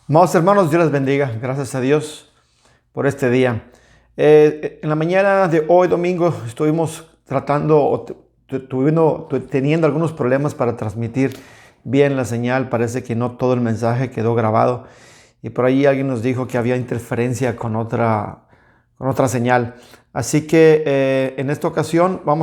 Amados hermanos, Dios les bendiga. Gracias a Dios por este día. En la mañana de hoy, domingo, estuvimos teniendo algunos problemas para transmitir bien la señal. Parece que no todo el mensaje quedó grabado. Y por ahí alguien nos dijo que había interferencia con otra señal. Así que en esta ocasión voy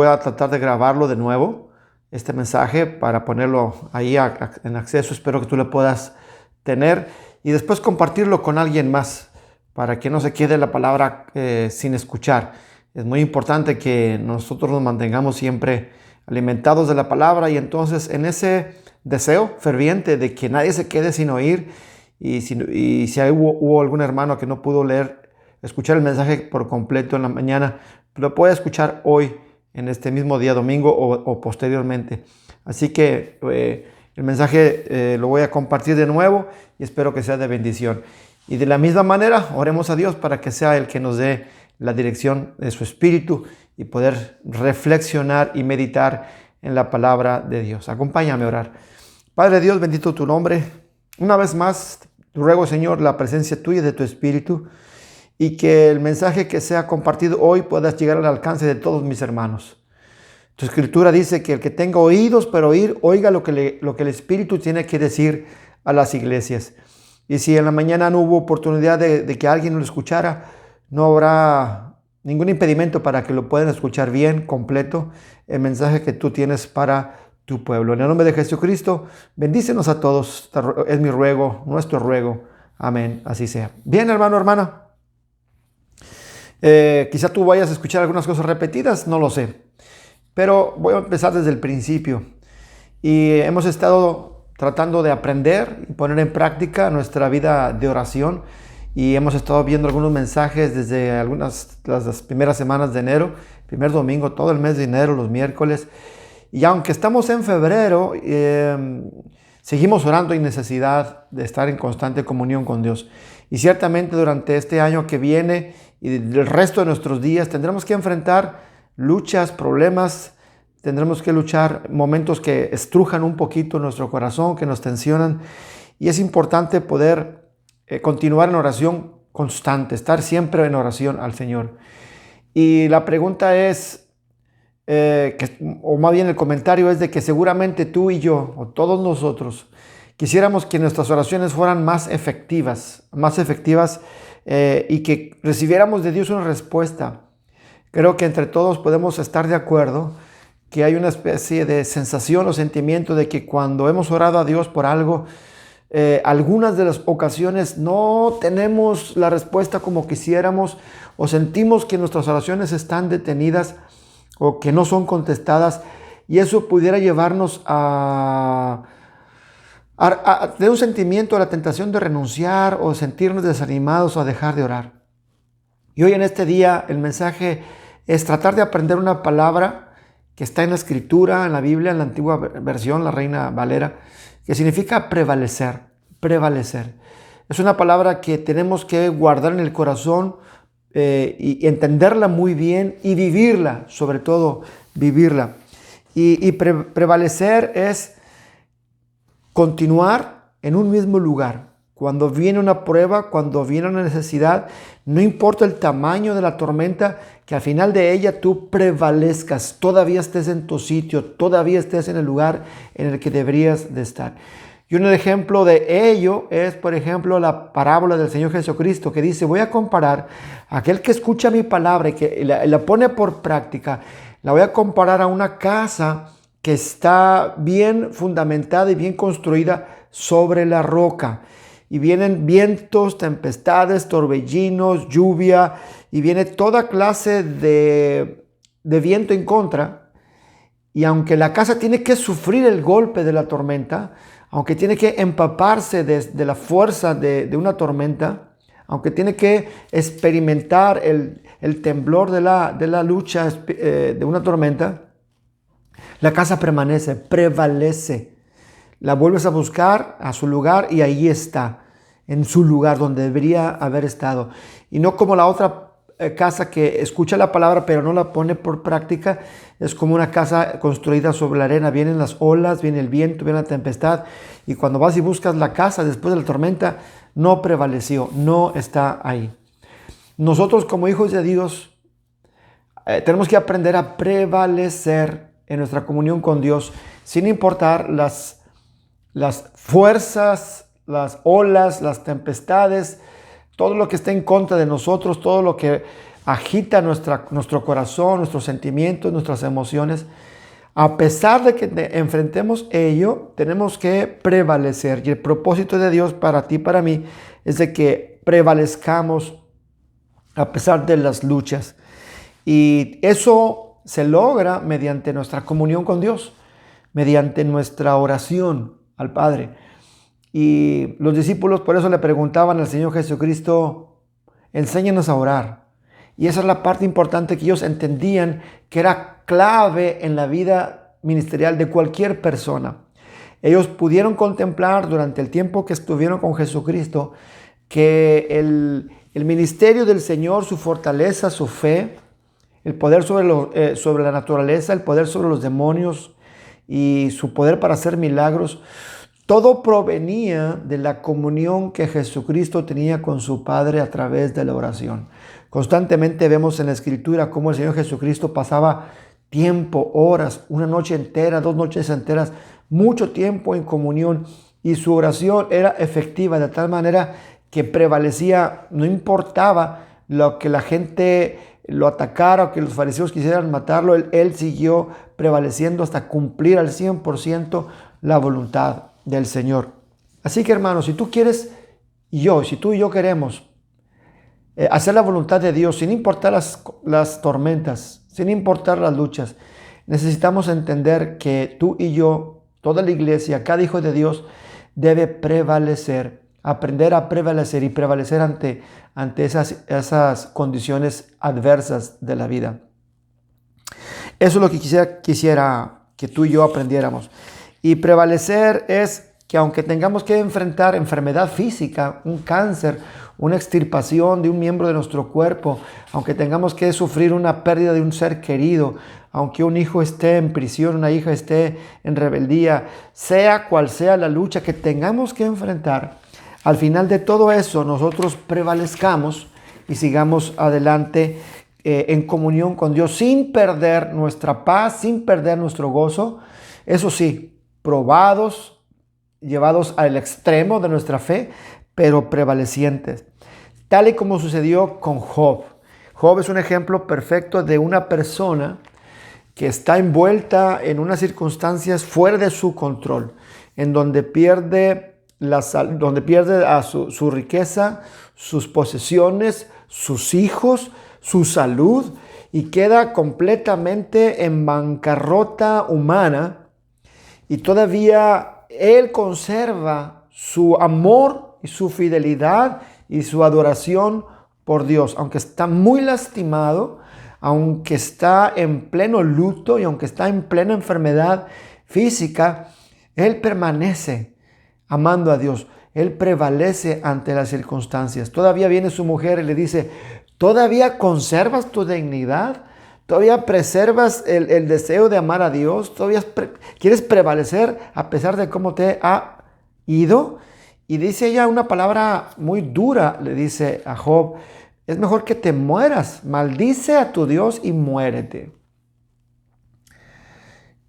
a tratar de grabarlo de nuevo, este mensaje, para ponerlo ahí en acceso. Espero que tú lo puedas tener y después compartirlo con alguien más para que no se quede la palabra sin escuchar. Es muy importante que nosotros nos mantengamos siempre alimentados de la palabra, y entonces en ese deseo ferviente de que nadie se quede sin oír, y si hubo algún hermano que no pudo escuchar el mensaje por completo en la mañana, lo puede escuchar hoy, en este mismo día domingo, o posteriormente. Así que el mensaje lo voy a compartir de nuevo y espero que sea de bendición. Y de la misma manera, oremos a Dios para que sea el que nos dé la dirección de su espíritu y poder reflexionar y meditar en la palabra de Dios. Acompáñame a orar. Padre Dios, bendito tu nombre. Una vez más, te ruego, Señor, la presencia tuya y de tu espíritu, y que el mensaje que sea compartido hoy pueda llegar al alcance de todos mis hermanos. Tu escritura dice que el que tenga oídos para oír, oiga lo que el Espíritu tiene que decir a las iglesias. Y si en la mañana no hubo oportunidad de que alguien lo escuchara, no habrá ningún impedimento para que lo puedan escuchar bien, completo, el mensaje que tú tienes para tu pueblo. En el nombre de Jesucristo, bendícenos a todos. Es mi ruego, nuestro ruego. Amén. Así sea. Bien, hermano, hermana. Quizá tú vayas a escuchar algunas cosas repetidas, no lo sé. Pero voy a empezar desde el principio. Y hemos estado tratando de aprender y poner en práctica nuestra vida de oración. Y hemos estado viendo algunos mensajes desde las primeras semanas de enero, primer domingo, todo el mes de enero, los miércoles. Y aunque estamos en febrero, seguimos orando en necesidad de estar en constante comunión con Dios. Y ciertamente durante este año que viene y el resto de nuestros días tendremos que enfrentar luchas, problemas. Tendremos que luchar momentos que estrujan un poquito nuestro corazón, que nos tensionan. Y es importante poder continuar en oración constante, estar siempre en oración al Señor. Y la pregunta es, o más bien el comentario es de que seguramente tú y yo, o todos nosotros, quisiéramos que nuestras oraciones fueran más efectivas, y que recibiéramos de Dios una respuesta. Creo que entre todos podemos estar de acuerdo que hay una especie de sensación o sentimiento de que cuando hemos orado a Dios por algo, algunas de las ocasiones no tenemos la respuesta como quisiéramos, o sentimos que nuestras oraciones están detenidas o que no son contestadas, y eso pudiera llevarnos de un sentimiento, a la tentación de renunciar o sentirnos desanimados o a dejar de orar. Y hoy en este día el mensaje es tratar de aprender una palabra que está en la escritura, en la Biblia, en la antigua versión, la Reina Valera, que significa prevalecer, prevalecer. Es una palabra que tenemos que guardar en el corazón, y entenderla muy bien y vivirla, sobre todo vivirla. Y prevalecer es continuar en un mismo lugar. Cuando viene una prueba, cuando viene una necesidad, no importa el tamaño de la tormenta, que al final de ella tú prevalezcas, todavía estés en tu sitio, todavía estés en el lugar en el que deberías de estar. Y un ejemplo de ello es, por ejemplo, la parábola del Señor Jesucristo, que dice: voy a comparar a aquel que escucha mi palabra y que la pone por práctica, la voy a comparar a una casa que está bien fundamentada y bien construida sobre la roca. Y vienen vientos, tempestades, torbellinos, lluvia, y viene toda clase de viento en contra. Y aunque la casa tiene que sufrir el golpe de la tormenta, aunque tiene que empaparse de la fuerza de una tormenta, aunque tiene que experimentar el temblor de la lucha de una tormenta, la casa permanece, prevalece. La vuelves a buscar a su lugar y ahí está, en su lugar donde debería haber estado. Y no como la otra casa que escucha la palabra pero no la pone por práctica es como una casa construida sobre la arena. Vienen las olas, viene el viento, viene la tempestad, y cuando vas y buscas la casa después de la tormenta, no prevaleció, no está ahí. Nosotros como hijos de Dios tenemos que aprender a prevalecer en nuestra comunión con Dios, sin importar las fuerzas, las olas, las tempestades, todo lo que esté en contra de nosotros, todo lo que agita nuestro corazón, nuestros sentimientos, nuestras emociones. A pesar de que enfrentemos ello, tenemos que prevalecer. Y el propósito de Dios para ti y para mí es de que prevalezcamos a pesar de las luchas. Y eso se logra mediante nuestra comunión con Dios, mediante nuestra oración al Padre. Y los discípulos por eso le preguntaban al Señor Jesucristo: enséñanos a orar. Y esa es la parte importante que ellos entendían que era clave en la vida ministerial de cualquier persona. Ellos pudieron contemplar durante el tiempo que estuvieron con Jesucristo que el ministerio del Señor, su fortaleza, su fe, el poder sobre la naturaleza, el poder sobre los demonios y su poder para hacer milagros, todo provenía de la comunión que Jesucristo tenía con su Padre a través de la oración. Constantemente vemos en la Escritura cómo el Señor Jesucristo pasaba tiempo, horas, una noche entera, 2 noches enteras, mucho tiempo en comunión, y su oración era efectiva de tal manera que prevalecía, no importaba lo que la gente lo atacara o que los fariseos quisieran matarlo, él siguió prevaleciendo hasta cumplir al 100% la voluntad del Señor. Así que, hermanos, si tú quieres si tú y yo queremos hacer la voluntad de Dios sin importar las tormentas, sin importar las luchas, necesitamos entender que tú y yo, toda la iglesia, cada hijo de Dios debe prevalecer, aprender a prevalecer y prevalecer ante esas condiciones adversas de la vida. Eso es lo que quisiera que tú y yo aprendiéramos. Y prevalecer es que aunque tengamos que enfrentar enfermedad física, un cáncer, una extirpación de un miembro de nuestro cuerpo, aunque tengamos que sufrir una pérdida de un ser querido, aunque un hijo esté en prisión, una hija esté en rebeldía, sea cual sea la lucha que tengamos que enfrentar, al final de todo eso nosotros prevalezcamos y sigamos adelante en comunión con Dios sin perder nuestra paz, sin perder nuestro gozo. Eso sí, probados, llevados al extremo de nuestra fe, pero prevalecientes. Tal y como sucedió con Job. Job es un ejemplo perfecto de una persona que está envuelta en unas circunstancias fuera de su control, en donde pierde su riqueza, sus posesiones, sus hijos, su salud, y queda completamente en bancarrota humana. Y todavía él conserva su amor y su fidelidad y su adoración por Dios, aunque está muy lastimado, aunque está en pleno luto y aunque está en plena enfermedad física, él permanece amando a Dios. Él prevalece ante las circunstancias. Todavía viene su mujer y le dice: ¿todavía conservas tu dignidad? ¿Todavía preservas el deseo de amar a Dios? ¿Todavía quieres prevalecer a pesar de cómo te ha ido? Y dice ella una palabra muy dura, le dice a Job: es mejor que te mueras, maldice a tu Dios y muérete.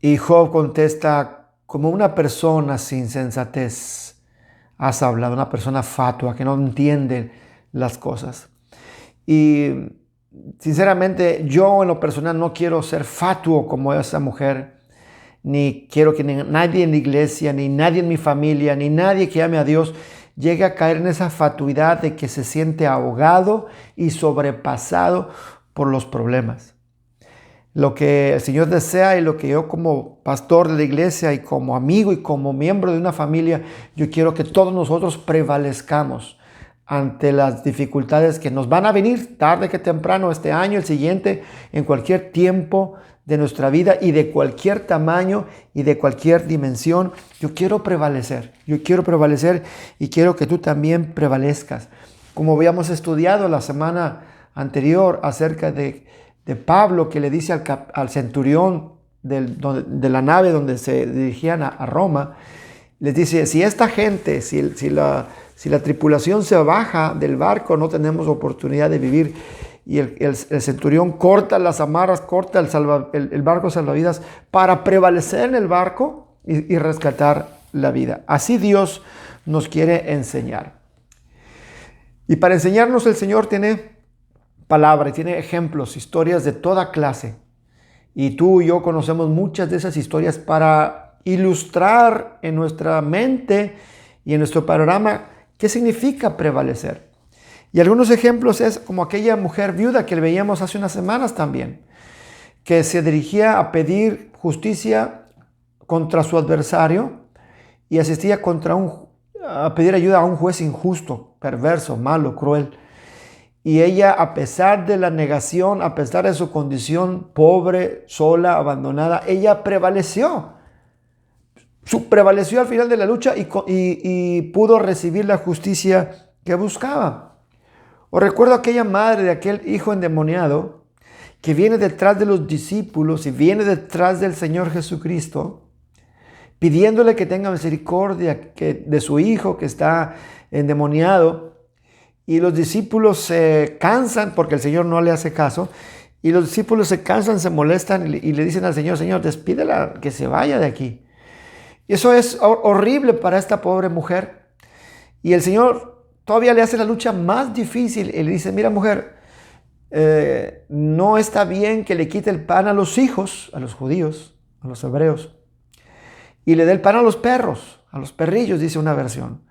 Y Job contesta: como una persona sin sensatez has hablado, una persona fatua que no entiende las cosas. Y sinceramente, yo en lo personal no quiero ser fatuo como esa mujer, ni quiero que nadie en la iglesia, ni nadie en mi familia, ni nadie que ame a Dios llegue a caer en esa fatuidad de que se siente ahogado y sobrepasado por los problemas. Lo que el Señor desea y lo que yo como pastor de la iglesia y como amigo y como miembro de una familia, yo quiero que todos nosotros prevalezcamos ante las dificultades que nos van a venir tarde que temprano, este año, el siguiente, en cualquier tiempo de nuestra vida y de cualquier tamaño y de cualquier dimensión. Yo quiero prevalecer y quiero que tú también prevalezcas. Como habíamos estudiado la semana anterior acerca de Pablo, que le dice al centurión de la nave donde se dirigían a Roma, les dice, si esta gente, si la tripulación se baja del barco, no tenemos oportunidad de vivir. Y el centurión corta las amarras, corta el barco salvavidas para prevalecer en el barco y rescatar la vida. Así Dios nos quiere enseñar. Y para enseñarnos el Señor tiene palabra, tiene ejemplos, historias de toda clase. Y tú y yo conocemos muchas de esas historias para ilustrar en nuestra mente y en nuestro panorama qué significa prevalecer. Y algunos ejemplos es como aquella mujer viuda que veíamos hace unas semanas también, que se dirigía a pedir justicia contra su adversario y asistía a pedir ayuda a un juez injusto, perverso, malo, cruel. Y ella, a pesar de la negación, a pesar de su condición pobre, sola, abandonada, ella prevaleció. Prevaleció al final de la lucha y pudo recibir la justicia que buscaba. O recuerdo aquella madre de aquel hijo endemoniado que viene detrás de los discípulos y viene detrás del Señor Jesucristo, pidiéndole que tenga misericordia de su hijo que está endemoniado. Y los discípulos se cansan porque el Señor no le hace caso. Y los discípulos se cansan, se molestan y le dicen al Señor, Señor, despídela, que se vaya de aquí. Y eso es horrible para esta pobre mujer. Y el Señor todavía le hace la lucha más difícil y le dice, mira mujer, no está bien que le quite el pan a los hijos, a los judíos, a los hebreos, y le dé el pan a los perros, a los perrillos, dice una versión,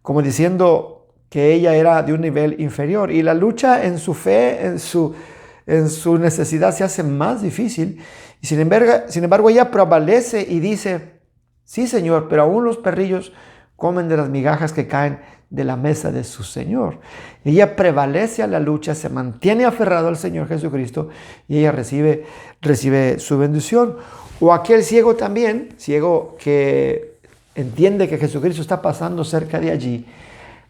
como diciendo que ella era de un nivel inferior. Y la lucha en su fe, en su necesidad se hace más difícil. Y sin embargo ella prevalece y dice, sí Señor, pero aún los perrillos comen de las migajas que caen de la mesa de su Señor. Ella prevalece a la lucha, se mantiene aferrado al Señor Jesucristo y ella recibe su bendición. O aquel ciego también, ciego que entiende que Jesucristo está pasando cerca de allí,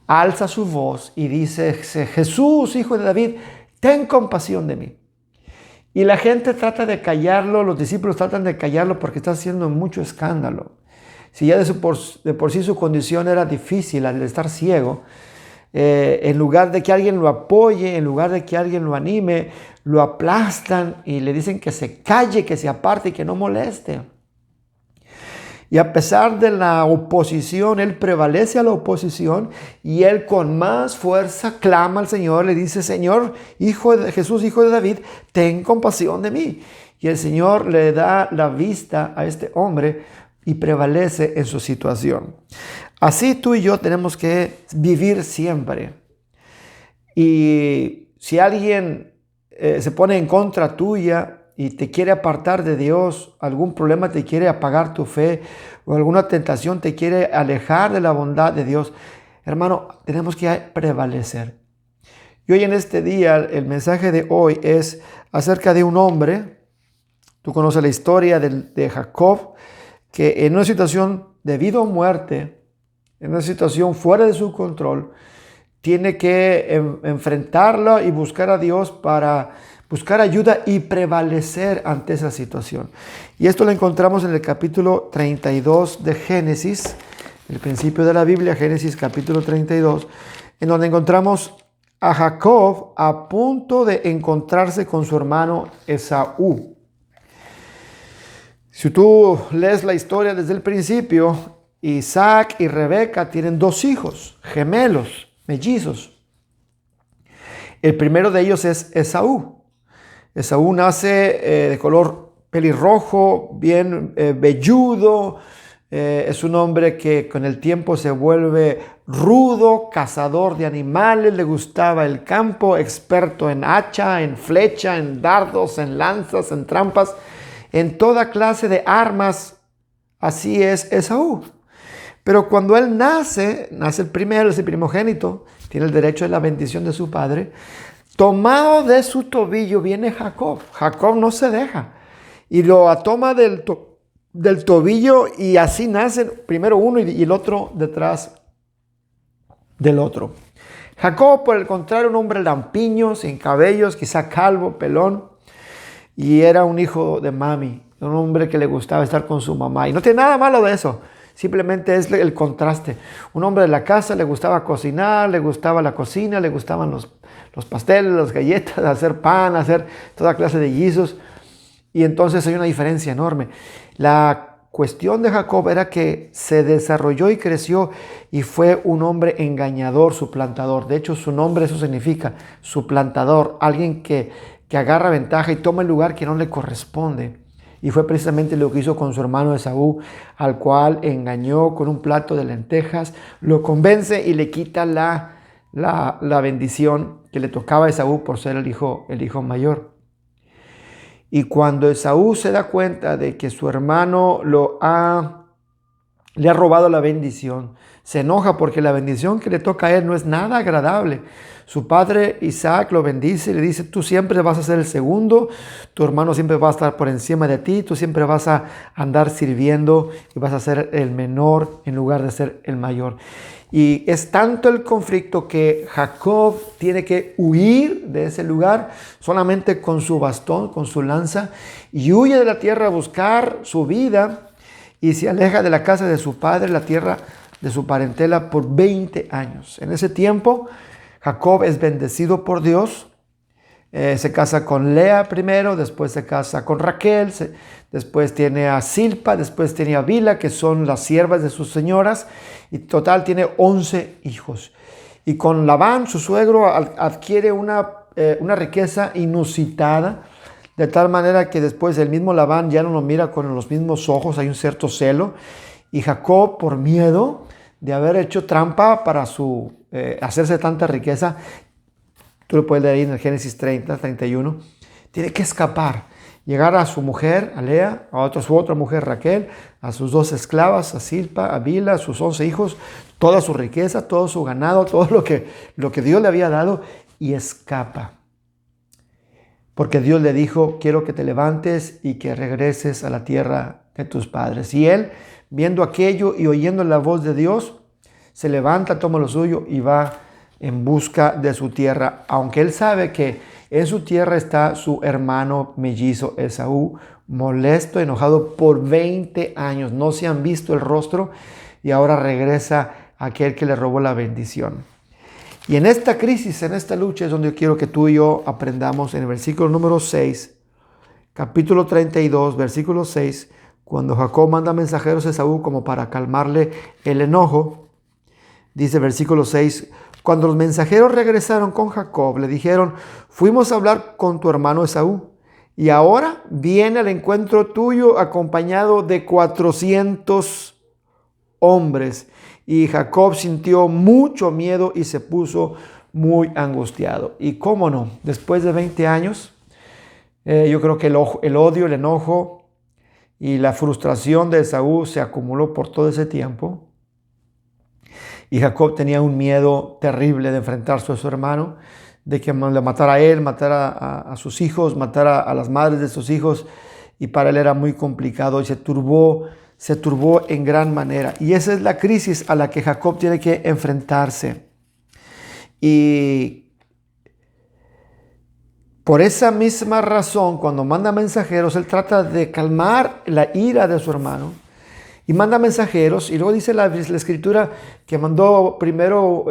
alza su voz y dice, Jesús, hijo de David, ten compasión de mí. Y la gente trata de callarlo, los discípulos tratan de callarlo porque está haciendo mucho escándalo. Si ya de por sí su condición era difícil al estar ciego, en lugar de que alguien lo apoye, en lugar de que alguien lo anime, lo aplastan y le dicen que se calle, que se aparte y que no moleste. Y a pesar de la oposición, él prevalece a la oposición y él con más fuerza clama al Señor, le dice, Señor, Jesús, hijo de David, ten compasión de mí. Y el Señor le da la vista a este hombre y prevalece en su situación. Así tú y yo tenemos que vivir siempre. Y si alguien se pone en contra tuya y te quiere apartar de Dios, algún problema te quiere apagar tu fe o alguna tentación te quiere alejar de la bondad de Dios, hermano, tenemos que prevalecer. Y hoy en este día, el mensaje de hoy es acerca de un hombre. Tú conoces la historia de Jacob, que en una situación de vida o muerte, en una situación fuera de su control, tiene que enfrentarlo y buscar a Dios para buscar ayuda y prevalecer ante esa situación. Y esto lo encontramos en el capítulo 32 de Génesis, el principio de la Biblia, Génesis capítulo 32, en donde encontramos a Jacob a punto de encontrarse con su hermano Esaú. Si tú lees la historia desde el principio, Isaac y Rebeca tienen dos hijos, gemelos, mellizos. El primero de ellos es Esaú. Esaú nace de color pelirrojo, bien velludo. Es un hombre que con el tiempo se vuelve rudo, cazador de animales, le gustaba el campo, experto en hacha, en flecha, en dardos, en lanzas, en trampas, en toda clase de armas. Así es Esaú. Pero cuando él nace el primero, es el primogénito, tiene el derecho de la bendición de su padre. Tomado de su tobillo viene Jacob. Jacob no se deja y lo toma del tobillo y así nacen primero uno y el otro detrás del otro. Jacob, por el contrario, un hombre lampiño, sin cabellos, quizá calvo, pelón, y era un hijo de mami, un hombre que le gustaba estar con su mamá. Y no tiene nada malo de eso, simplemente es el contraste. Un hombre de la casa, le gustaba cocinar, le gustaba la cocina, le gustaban los pasteles, las galletas, hacer pan, hacer toda clase de guisos. Y entonces hay una diferencia enorme. La cuestión de Jacob era que se desarrolló y creció y fue un hombre engañador, suplantador. De hecho, su nombre eso significa suplantador, alguien que agarra ventaja y toma el lugar que no le corresponde. Y fue precisamente lo que hizo con su hermano Esaú, al cual engañó con un plato de lentejas, lo convence y le quita la bendición que le tocaba a Esaú por ser el hijo mayor. Y cuando Esaú se da cuenta de que su hermano le ha robado la bendición, se enoja porque la bendición que le toca a él no es nada agradable. Su padre Isaac lo bendice y le dice: tú siempre vas a ser el segundo, tu hermano siempre va a estar por encima de ti, tú siempre vas a andar sirviendo y vas a ser el menor en lugar de ser el mayor. Y es tanto el conflicto que Jacob tiene que huir de ese lugar solamente con su bastón, con su lanza, y huye de la tierra a buscar su vida y se aleja de la casa de su padre, la tierra de su parentela, por 20 años. En ese tiempo, Jacob es bendecido por Dios. Se casa con Lea primero, después se casa con Raquel, después tiene a Silpa, después tiene a Bila, que son las siervas de sus señoras, y total tiene 11 hijos. Y con Labán, su suegro, adquiere una riqueza inusitada, de tal manera que después el mismo Labán ya no lo mira con los mismos ojos, hay un cierto celo, y Jacob, por miedo de haber hecho trampa para hacerse tanta riqueza, tú lo puedes leer ahí en el Génesis 30, 31. Tiene que escapar, llegar a su mujer, a Lea, a su otra mujer, Raquel, a sus 2 esclavas, a Silpa, a Bila, a sus 11 hijos, toda su riqueza, todo su ganado, todo lo que Dios le había dado, y escapa. Porque Dios le dijo: quiero que te levantes y que regreses a la tierra de tus padres. Y él, viendo aquello y oyendo la voz de Dios, se levanta, toma lo suyo y va en busca de su tierra, aunque él sabe que en su tierra está su hermano mellizo Esaú, molesto, enojado por 20 años. No se han visto el rostro y ahora regresa aquel que le robó la bendición. Y en esta crisis, en esta lucha, es donde yo quiero que tú y yo aprendamos en el versículo número 6, capítulo 32, versículo 6, cuando Jacob manda mensajeros a Esaú como para calmarle el enojo. Dice versículo 6, cuando los mensajeros regresaron con Jacob, le dijeron: fuimos a hablar con tu hermano Esaú, y ahora viene al encuentro tuyo acompañado de 400 hombres. Y Jacob sintió mucho miedo y se puso muy angustiado. Y cómo no, después de 20 años, yo creo que el odio, el enojo y la frustración de Esaú se acumuló por todo ese tiempo. Y Jacob tenía un miedo terrible de enfrentarse a su hermano, de que le matara a él, matara a sus hijos, matara a las madres de sus hijos. Y para él era muy complicado y se turbó en gran manera. Y esa es la crisis a la que Jacob tiene que enfrentarse. Y por esa misma razón, cuando manda mensajeros, él trata de calmar la ira de su hermano. Y manda mensajeros, y luego dice la escritura que mandó primero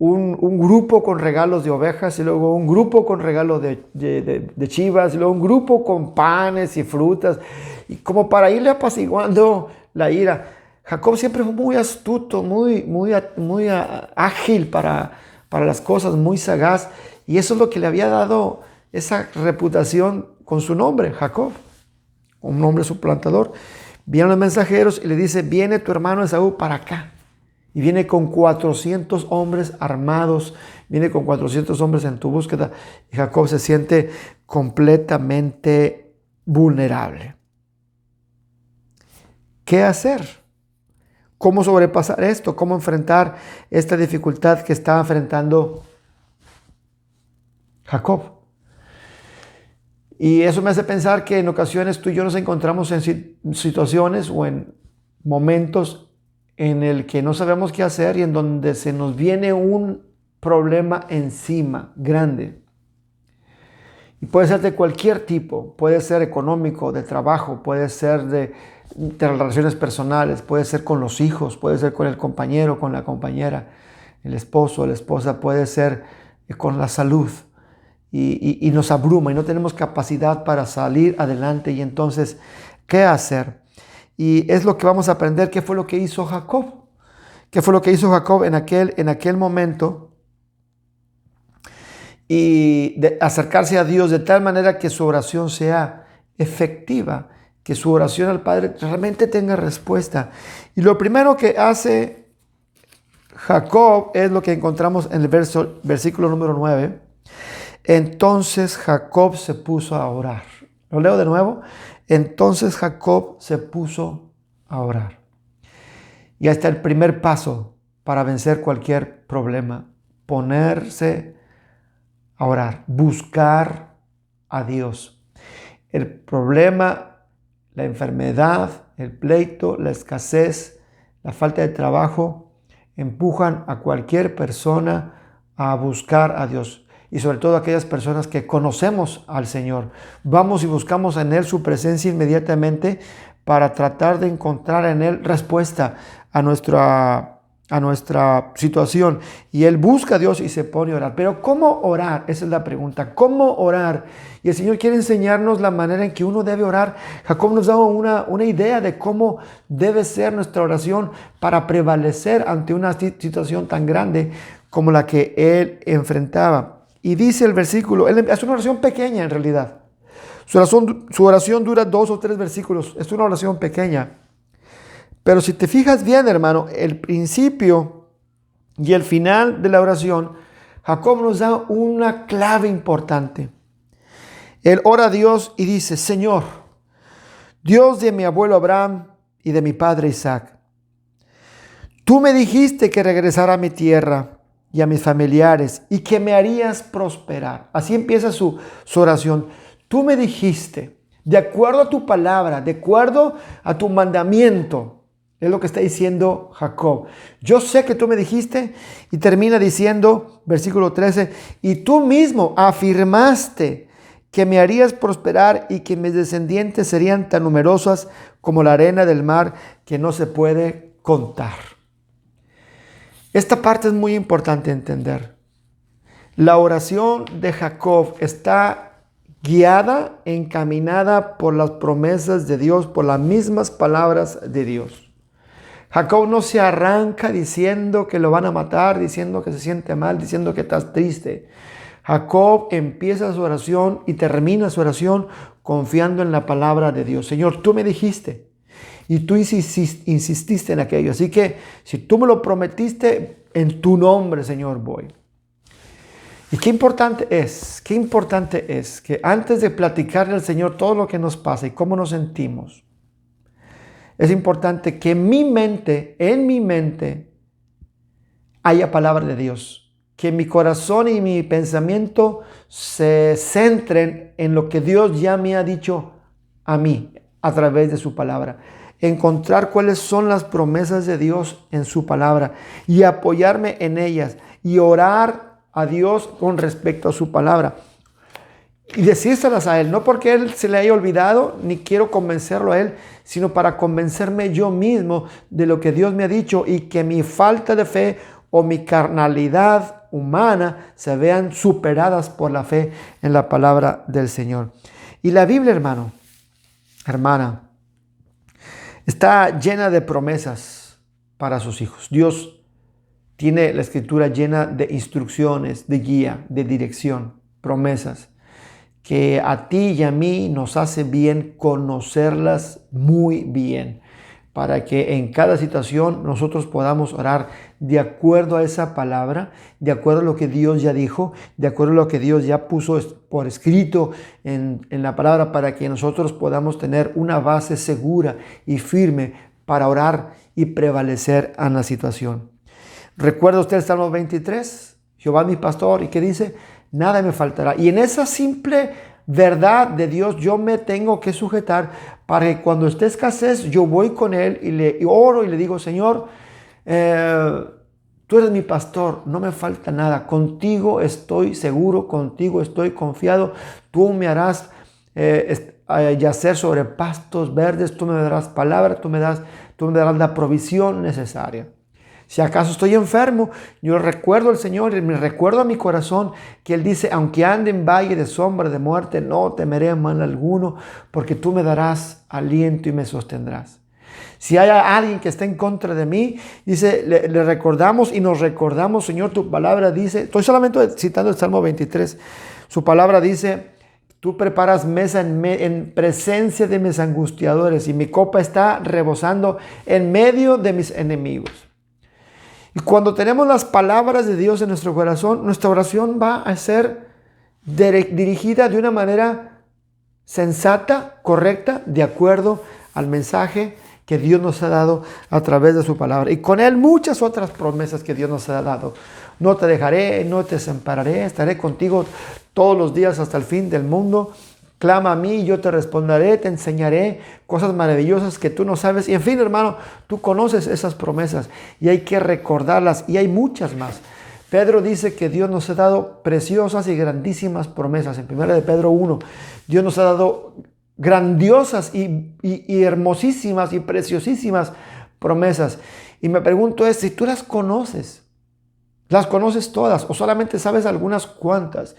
un grupo con regalos de ovejas, y luego un grupo con regalos de chivas, y luego un grupo con panes y frutas, y como para irle apaciguando la ira. Jacob siempre fue muy astuto, muy ágil para las cosas, muy sagaz, y eso es lo que le había dado esa reputación con su nombre, Jacob, un nombre suplantador. Vienen los mensajeros y le dice: viene tu hermano Esaú para acá. Y viene con 400 hombres armados, viene con 400 hombres en tu búsqueda. Y Jacob se siente completamente vulnerable. ¿Qué hacer? ¿Cómo sobrepasar esto? ¿Cómo enfrentar esta dificultad que está enfrentando Jacob? Y eso me hace pensar que en ocasiones tú y yo nos encontramos en situaciones o en momentos en el que no sabemos qué hacer y en donde se nos viene un problema encima, grande. Y puede ser de cualquier tipo, puede ser económico, de trabajo, puede ser de relaciones personales, puede ser con los hijos, puede ser con el compañero, con la compañera, el esposo, la esposa, puede ser con la salud. Y nos abruma y no tenemos capacidad para salir adelante. Y entonces, ¿qué hacer? Y es lo que vamos a aprender. ¿Qué fue lo que hizo Jacob? ¿Qué fue lo que hizo Jacob en aquel momento? Y de acercarse a Dios de tal manera que su oración sea efectiva, que su oración al Padre realmente tenga respuesta. Y lo primero que hace Jacob es lo que encontramos en el versículo número 9. Entonces Jacob se puso a orar. Lo leo de nuevo. Entonces Jacob se puso a orar. Y hasta el primer paso para vencer cualquier problema, ponerse a orar, buscar a Dios. El problema, la enfermedad, el pleito, la escasez, la falta de trabajo, empujan a cualquier persona a buscar a Dios. Y sobre todo aquellas personas que conocemos al Señor. Vamos y buscamos en Él su presencia inmediatamente para tratar de encontrar en Él respuesta a nuestra situación. Y él busca a Dios y se pone a orar. Pero ¿cómo orar? Esa es la pregunta. ¿Cómo orar? Y el Señor quiere enseñarnos la manera en que uno debe orar. Jacob nos da una idea de cómo debe ser nuestra oración para prevalecer ante una situación tan grande como la que él enfrentaba. Y dice el versículo, él es una oración pequeña en realidad. Su oración dura 2 o 3 versículos. Es una oración pequeña. Pero si te fijas bien, hermano, el principio y el final de la oración, Jacob nos da una clave importante. Él ora a Dios y dice: Señor, Dios de mi abuelo Abraham y de mi padre Isaac, tú me dijiste que regresara a mi tierra y a mis familiares y que me harías prosperar. Así empieza su oración. Tú me dijiste, de acuerdo a tu palabra, de acuerdo a tu mandamiento. Es lo que está diciendo Jacob. Yo sé que tú me dijiste, y termina diciendo, versículo 13, y tú mismo afirmaste que me harías prosperar y que mis descendientes serían tan numerosas como la arena del mar que no se puede contar. Esta parte es muy importante entender. La oración de Jacob está guiada, encaminada por las promesas de Dios, por las mismas palabras de Dios. Jacob no se arranca diciendo que lo van a matar, diciendo que se siente mal, diciendo que estás triste. Jacob empieza su oración y termina su oración confiando en la palabra de Dios. Señor, tú me dijiste y tú insististe en aquello. Así que si tú me lo prometiste, en tu nombre, Señor, voy. Y qué importante es que antes de platicarle al Señor todo lo que nos pasa y cómo nos sentimos, es importante que en mi mente, haya palabra de Dios. Que mi corazón y mi pensamiento se centren en lo que Dios ya me ha dicho a mí a través de su palabra. Encontrar cuáles son las promesas de Dios en su palabra y apoyarme en ellas y orar a Dios con respecto a su palabra. Y decírselas a Él, no porque Él se le haya olvidado, ni quiero convencerlo a Él, sino para convencerme yo mismo de lo que Dios me ha dicho y que mi falta de fe o mi carnalidad humana se vean superadas por la fe en la palabra del Señor. Y la Biblia, hermana, está llena de promesas para sus hijos. Dios tiene la Escritura llena de instrucciones, de guía, de dirección, promesas, que a ti y a mí nos hace bien conocerlas muy bien, para que en cada situación nosotros podamos orar de acuerdo a esa palabra, de acuerdo a lo que Dios ya dijo, de acuerdo a lo que Dios ya puso por escrito en la palabra, para que nosotros podamos tener una base segura y firme para orar y prevalecer en la situación. ¿Recuerda usted el Salmo 23? Jehová mi pastor, ¿y qué dice? Nada me faltará. Y en esa simple verdad de Dios yo me tengo que sujetar, para que cuando esté escasez yo voy con Él y le oro y le digo: Señor, Tú eres mi pastor, no me falta nada. Contigo estoy seguro, contigo estoy confiado. Tú me harás yacer sobre pastos verdes, tú me darás palabra, tú me darás la provisión necesaria. Si acaso estoy enfermo, yo recuerdo al Señor y me recuerdo a mi corazón que Él dice, aunque ande en valle de sombra de muerte, no temeré mal alguno, porque tú me darás aliento y me sostendrás. Si hay alguien que está en contra de mí, dice, le recordamos y nos recordamos, Señor, tu palabra dice, estoy solamente citando el Salmo 23, su palabra dice, tú preparas mesa en presencia de mis angustiadores y mi copa está rebosando en medio de mis enemigos. Y cuando tenemos las palabras de Dios en nuestro corazón, nuestra oración va a ser dirigida de una manera sensata, correcta, de acuerdo al mensaje que Dios nos ha dado a través de su palabra. Y con Él muchas otras promesas que Dios nos ha dado. No te dejaré, no te desampararé, estaré contigo todos los días hasta el fin del mundo. Clama a mí y yo te responderé, te enseñaré cosas maravillosas que tú no sabes. Y en fin, hermano, tú conoces esas promesas y hay que recordarlas y hay muchas más. Pedro dice que Dios nos ha dado preciosas y grandísimas promesas. En 1 de Pedro 1, Dios nos ha dado grandiosas y hermosísimas y preciosísimas promesas. Y me pregunto si tú las conoces todas o solamente sabes algunas cuantas.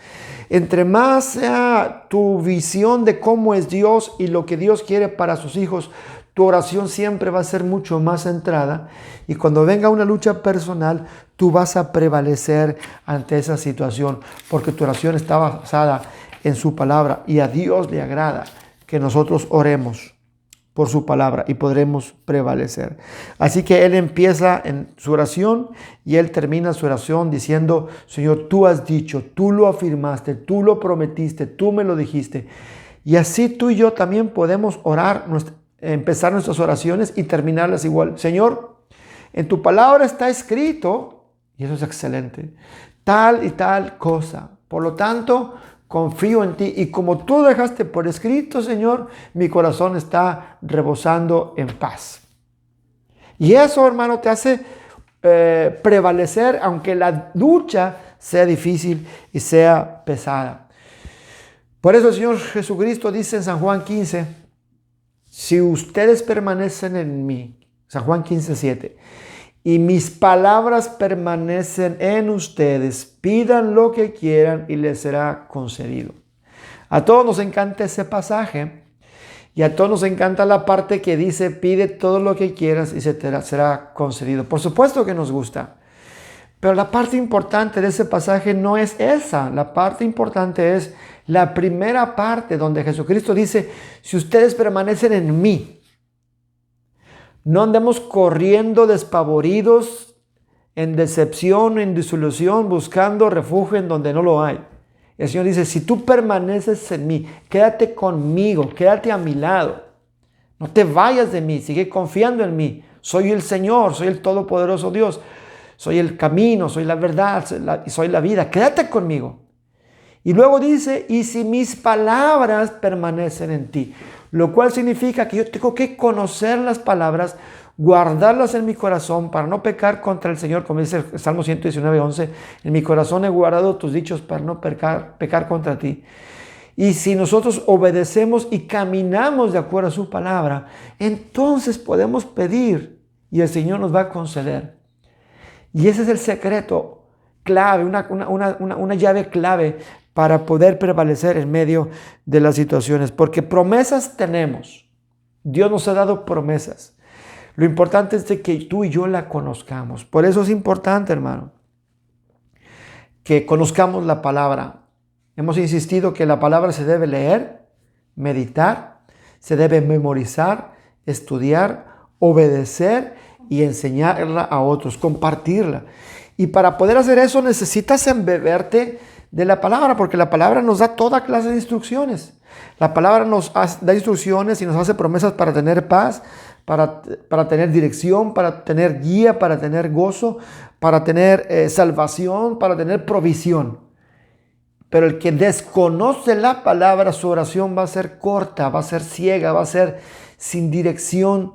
Entre más sea tu visión de cómo es Dios y lo que Dios quiere para sus hijos, tu oración siempre va a ser mucho más centrada. Y cuando venga una lucha personal, tú vas a prevalecer ante esa situación porque tu oración está basada en su palabra y a Dios le agrada que nosotros oremos por su palabra y podremos prevalecer. Así que él empieza en su oración y él termina su oración diciendo, Señor, tú has dicho, tú lo afirmaste, tú lo prometiste, tú me lo dijiste. Y así tú y yo también podemos orar, empezar nuestras oraciones y terminarlas igual. Señor, en tu palabra está escrito, y eso es excelente, tal y tal cosa. Por lo tanto, confío en ti y como tú dejaste por escrito, Señor, mi corazón está rebosando en paz. Y eso, hermano, te hace prevalecer, aunque la lucha sea difícil y sea pesada. Por eso el Señor Jesucristo dice en San Juan 15, si ustedes permanecen en mí, San Juan 15:7, y mis palabras permanecen en ustedes, pidan lo que quieran y les será concedido. A todos nos encanta ese pasaje y a todos nos encanta la parte que dice, pide todo lo que quieras y se te será concedido. Por supuesto que nos gusta, pero la parte importante de ese pasaje no es esa. La parte importante es la primera parte donde Jesucristo dice, si ustedes permanecen en mí, no andemos corriendo despavoridos, en decepción, en disolución, buscando refugio en donde no lo hay. El Señor dice, si tú permaneces en mí, quédate conmigo, quédate a mi lado. No te vayas de mí, sigue confiando en mí. Soy el Señor, soy el Todopoderoso Dios. Soy el camino, soy la verdad, soy la vida. Quédate conmigo. Y luego dice, y si mis palabras permanecen en ti. Lo cual significa que yo tengo que conocer las palabras, guardarlas en mi corazón para no pecar contra el Señor, como dice el Salmo 119:11. En mi corazón he guardado tus dichos para no pecar contra ti. Y si nosotros obedecemos y caminamos de acuerdo a su palabra, entonces podemos pedir y el Señor nos va a conceder. Y ese es el secreto clave, una llave clave para poder prevalecer en medio de las situaciones. Porque promesas tenemos. Dios nos ha dado promesas. Lo importante es de que tú y yo la conozcamos. Por eso es importante, hermano, que conozcamos la palabra. Hemos insistido que la palabra se debe leer, meditar, se debe memorizar, estudiar, obedecer y enseñarla a otros, compartirla. Y para poder hacer eso necesitas embeberte de la palabra, porque la palabra nos da toda clase de instrucciones. La palabra nos da instrucciones y nos hace promesas para tener paz, para tener dirección, para tener guía, para tener gozo, para tener salvación, para tener provisión. Pero el que desconoce la palabra, su oración va a ser corta, va a ser ciega, va a ser sin dirección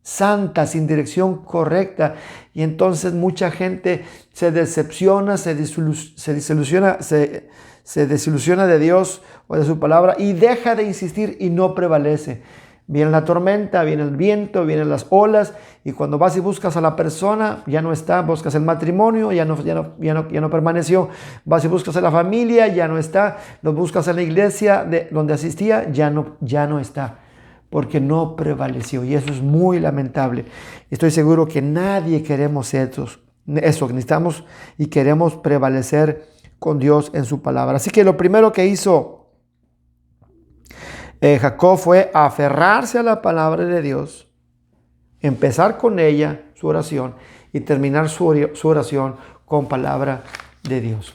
santa, sin dirección correcta. Y entonces mucha gente se decepciona, se desilusiona de Dios o de su palabra y deja de insistir y no prevalece. Viene la tormenta, viene el viento, vienen las olas, y cuando vas y buscas a la persona, ya no está. Buscas el matrimonio, ya no permaneció. Vas y buscas a la familia, ya no está. Lo buscas en la iglesia donde asistía, ya no está, porque no prevaleció, y eso es muy lamentable. Estoy seguro que nadie queremos eso. Necesitamos y queremos prevalecer con Dios en su palabra. Así que lo primero que hizo Jacob fue aferrarse a la palabra de Dios, empezar con ella su oración y terminar su oración con palabra de Dios.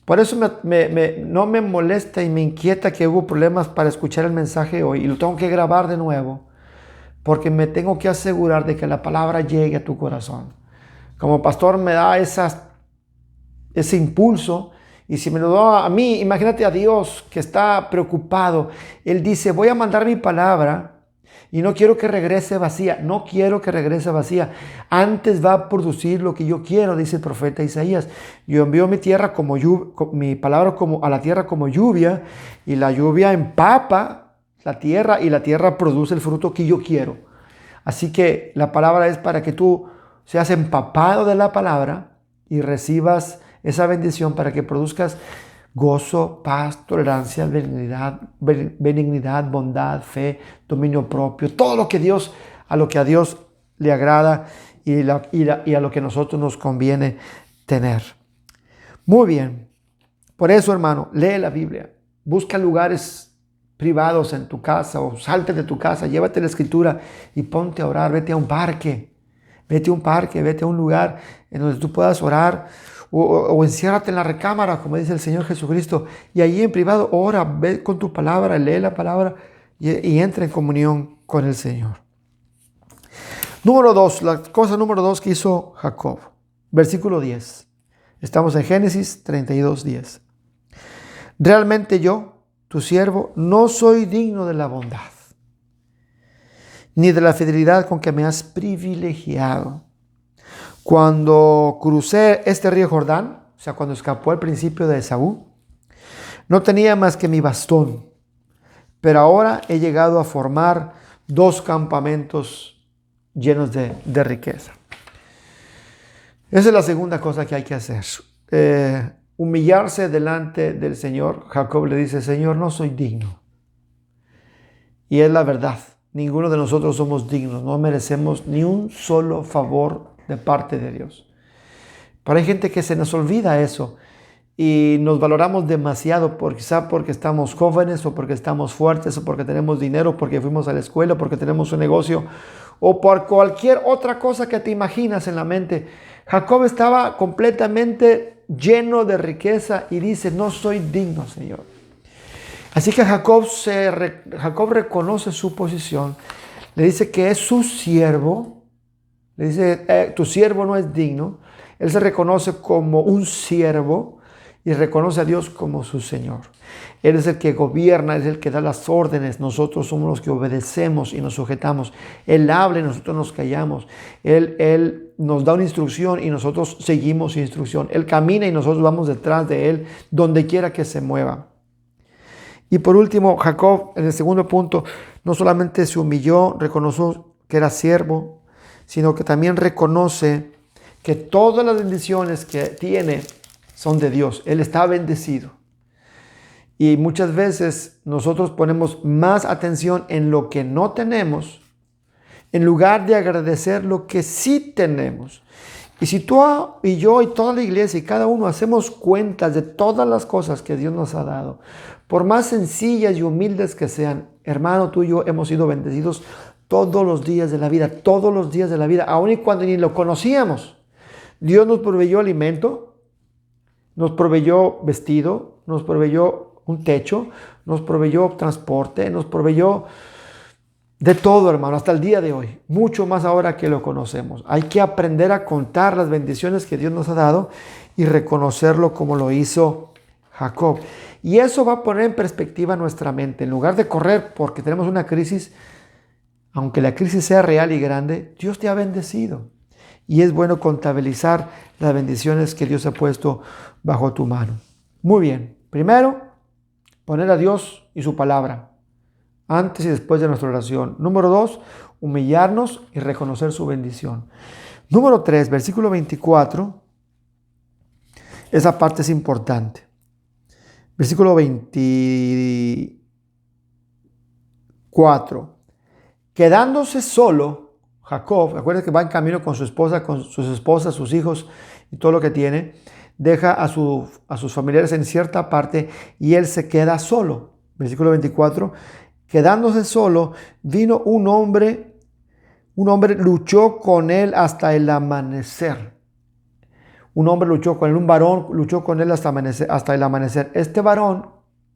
Por eso no me molesta y me inquieta que hubo problemas para escuchar el mensaje hoy, y lo tengo que grabar de nuevo, porque me tengo que asegurar de que la palabra llegue a tu corazón. Como pastor me da ese impulso. Y si me lo da a mí, imagínate a Dios que está preocupado. Él dice, voy a mandar mi palabra y no quiero que regrese vacía. No quiero que regrese vacía. Antes va a producir lo que yo quiero, dice el profeta Isaías. Yo envío mi palabra a la tierra como lluvia, y la lluvia empapa la tierra y la tierra produce el fruto que yo quiero. Así que la palabra es para que tú seas empapado de la palabra y recibas esa bendición para que produzcas gozo, paz, tolerancia, benignidad, bondad, fe, dominio propio, todo lo que a lo que a Dios le agrada y a lo que a nosotros nos conviene tener. Muy bien. Por eso, hermano, lee la Biblia. Busca lugares privados en tu casa, o salte de tu casa, llévate la escritura y ponte a orar. Vete a un parque, vete a un lugar en donde tú puedas orar. O enciérrate en la recámara, como dice el Señor Jesucristo, y allí en privado ora, ve con tu palabra, lee la palabra y entra en comunión con el Señor. La cosa número 2 que hizo Jacob. Versículo 10. Estamos en Génesis 32:10. Realmente yo, tu siervo, no soy digno de la bondad, ni de la fidelidad con que me has privilegiado. Cuando crucé este río Jordán, o sea, cuando escapó al principio de Esaú, no tenía más que mi bastón, pero ahora he llegado a formar 2 campamentos llenos de riqueza. Esa es la segunda cosa que hay que hacer. Humillarse delante del Señor. Jacob le dice, Señor, no soy digno. Y es la verdad. Ninguno de nosotros somos dignos. No merecemos ni un solo favor de parte de Dios. Pero hay gente que se nos olvida eso y nos valoramos demasiado, quizá porque estamos jóvenes, o porque estamos fuertes, o porque tenemos dinero, porque fuimos a la escuela, porque tenemos un negocio, o por cualquier otra cosa que te imaginas en la mente. Jacob estaba completamente lleno de riqueza y dice, no soy digno, Señor. Así que Jacob reconoce su posición, le dice que es su siervo. Le dice, tu siervo no es digno. Él se reconoce como un siervo y reconoce a Dios como su Señor. Él es el que gobierna, es el que da las órdenes. Nosotros somos los que obedecemos y nos sujetamos. Él habla y nosotros nos callamos. Él nos da una instrucción y nosotros seguimos su instrucción. Él camina y nosotros vamos detrás de Él donde quiera que se mueva. Y por último, Jacob, en el segundo punto, no solamente se humilló, reconoció que era siervo, sino que también reconoce que todas las bendiciones que tiene son de Dios. Él está bendecido. Y muchas veces nosotros ponemos más atención en lo que no tenemos, en lugar de agradecer lo que sí tenemos. Y si tú y yo y toda la iglesia y cada uno hacemos cuentas de todas las cosas que Dios nos ha dado, por más sencillas y humildes que sean, hermano, tú y yo hemos sido bendecidos todos los días de la vida, aun y cuando ni lo conocíamos. Dios nos proveyó alimento, nos proveyó vestido, nos proveyó un techo, nos proveyó transporte, nos proveyó de todo, hermano, hasta el día de hoy. Mucho más ahora que lo conocemos. Hay que aprender a contar las bendiciones que Dios nos ha dado y reconocerlo como lo hizo Jacob. Y eso va a poner en perspectiva nuestra mente. En lugar de correr porque tenemos una crisis, aunque la crisis sea real y grande, Dios te ha bendecido. Y es bueno contabilizar las bendiciones que Dios ha puesto bajo tu mano. Muy bien. Primero, poner a Dios y su palabra antes y después de nuestra oración. Número 2, humillarnos y reconocer su bendición. Número 3, versículo 24. Esa parte es importante. Versículo 24. Quedándose solo, Jacob, acuérdense que va en camino con su esposa, con sus esposas, sus hijos y todo lo que tiene, deja a sus familiares en cierta parte y él se queda solo. Versículo 24. Quedándose solo, vino un hombre luchó con él hasta el amanecer. Un hombre luchó con él, un varón luchó con él hasta el amanecer. Este varón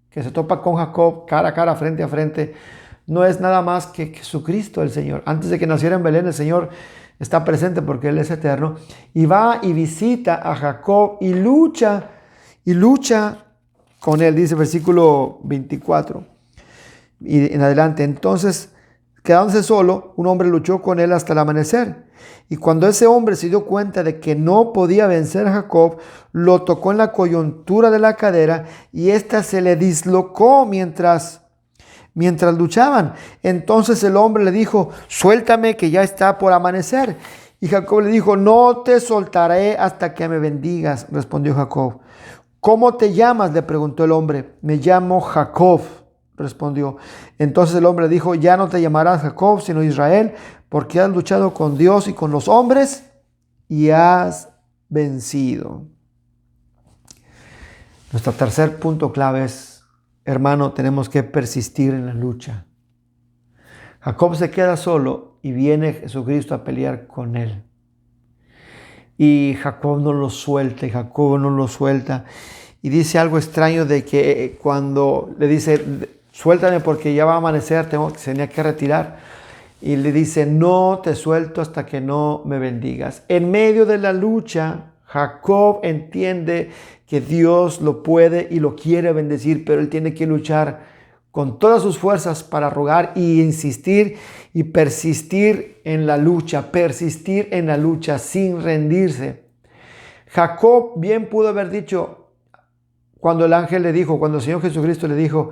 que se topa con Jacob cara a cara, frente a frente, no es nada más que Jesucristo el Señor. Antes de que naciera en Belén, el Señor está presente porque Él es eterno. Y va y visita a Jacob y lucha con él, dice versículo 24. Y en adelante, entonces, quedándose solo, un hombre luchó con él hasta el amanecer. Y cuando ese hombre se dio cuenta de que no podía vencer a Jacob, lo tocó en la coyuntura de la cadera y ésta se le dislocó mientras luchaban. Entonces el hombre le dijo: suéltame, que ya está por amanecer. Y Jacob le dijo: no te soltaré hasta que me bendigas, respondió Jacob. ¿Cómo te llamas?, le preguntó el hombre. Me llamo Jacob, respondió. Entonces el hombre dijo: ya no te llamarás Jacob, sino Israel, porque has luchado con Dios y con los hombres y has vencido. Nuestro tercer punto clave es: hermano, tenemos que persistir en la lucha. Jacob se queda solo y viene Jesucristo a pelear con él. Y Jacob no lo suelta, y dice algo extraño de que cuando le dice: suéltame porque ya va a amanecer, tenía que retirar. Y le dice: no te suelto hasta que no me bendigas. En medio de la lucha, Jacob entiende que Dios lo puede y lo quiere bendecir, pero él tiene que luchar con todas sus fuerzas para rogar y insistir y persistir en la lucha sin rendirse. Jacob bien pudo haber dicho, cuando el Señor Jesucristo le dijo: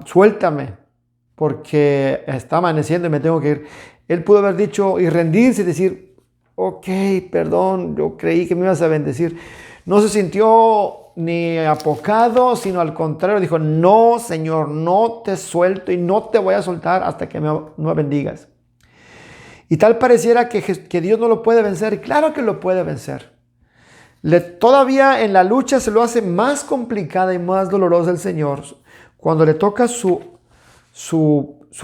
suéltame, porque está amaneciendo y me tengo que ir. Él pudo haber dicho y rendirse y decir: ok, perdón, yo creí que me ibas a bendecir. No se sintió ni apocado, sino al contrario, dijo: no, Señor, no te suelto y no te voy a soltar hasta que me bendigas. Y tal pareciera que Dios no lo puede vencer. Y claro que lo puede vencer. Todavía en la lucha se lo hace más complicada y más dolorosa el Señor cuando le toca su